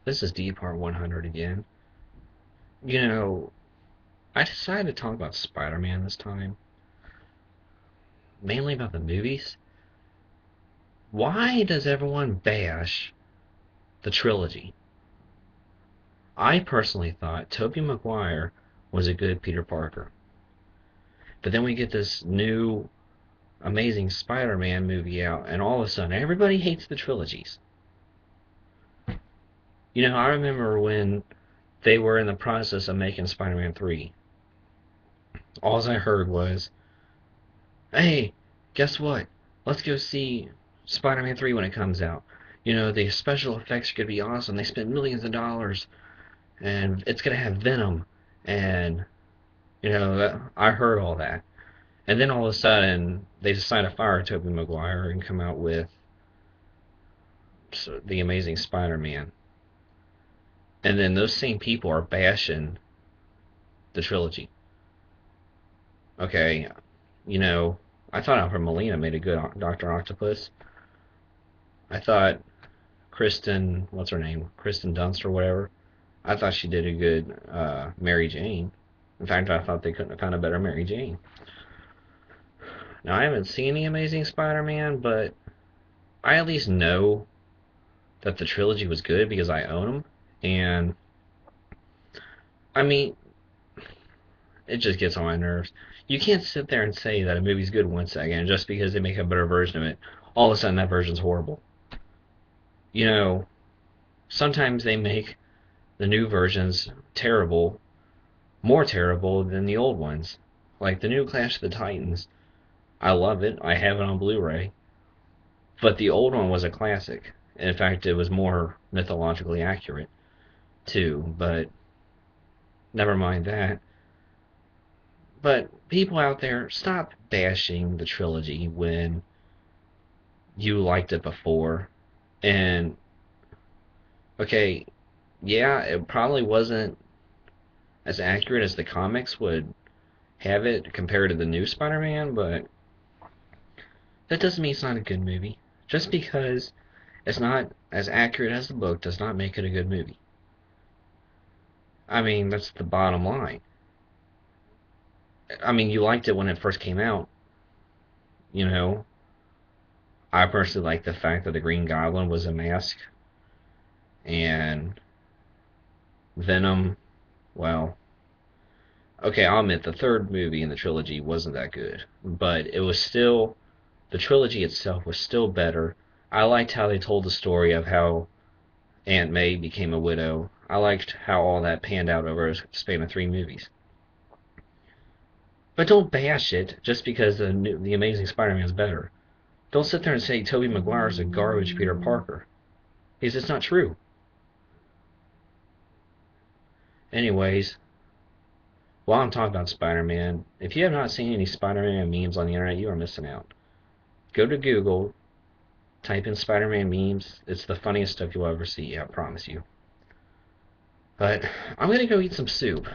This is D Part 100 again. You know, I decided to talk about Spider-Man this time, mainly about the movies. Why does everyone bash the trilogy? I personally thought Tobey Maguire was a good Peter Parker. But then we get this new Amazing Spider-Man movie out, and all of a sudden everybody hates the trilogies. I remember when they were in the process of making Spider-Man 3. All I heard was, hey, guess what? Let's go see Spider-Man 3 when it comes out. The special effects are going to be awesome. They spent millions of dollars, and it's going to have Venom. And, I heard all that. And then all of a sudden, they decide to fire Tobey Maguire and come out with The Amazing Spider-Man. And then those same people are bashing the trilogy. Okay, you know, I thought Alfred Molina made a good Doctor Octopus. I thought Kristen, what's her name? Kristen Dunst or whatever. I thought she did a good Mary Jane. In fact, I thought they couldn't have found a better Mary Jane. Now, I haven't seen The Amazing Spider Man, but I at least know that the trilogy was good because I own them. And, I mean, it just gets on my nerves. You can't sit there and say that a movie's good one second just because they make a better version of it. All of a sudden, that version's horrible. You know, sometimes they make the new versions terrible, more terrible than the old ones. Like the new Clash of the Titans. I love it. I have it on Blu-ray. But the old one was a classic. In fact, it was more mythologically accurate, too. But never mind that. But people out there, stop bashing the trilogy when you liked it before. And, okay, yeah, it probably wasn't as accurate as the comics would have it compared to the new Spider-Man, but that doesn't mean it's not a good movie. Just because it's not as accurate as the book does not make it a good movie. I mean, that's the bottom line. I mean, you liked it when it first came out, you know. I personally like the fact that the Green Goblin was a mask, and Venom, well, okay, I'll admit the third movie in the trilogy wasn't that good, but it was still, the trilogy itself was still better. I liked how they told the story of how Aunt May became a widow. I liked how all that panned out over a span of 3 movies. But don't bash it just because the Amazing Spider-Man is better. Don't sit there and say Tobey Maguire is a garbage Peter Parker. Because it's not true. Anyways, while I'm talking about Spider-Man, if you have not seen any Spider-Man memes on the internet, you are missing out. Go to Google, type in Spider-Man memes. It's the funniest stuff you'll ever see, I promise you. But I'm gonna go eat some soup.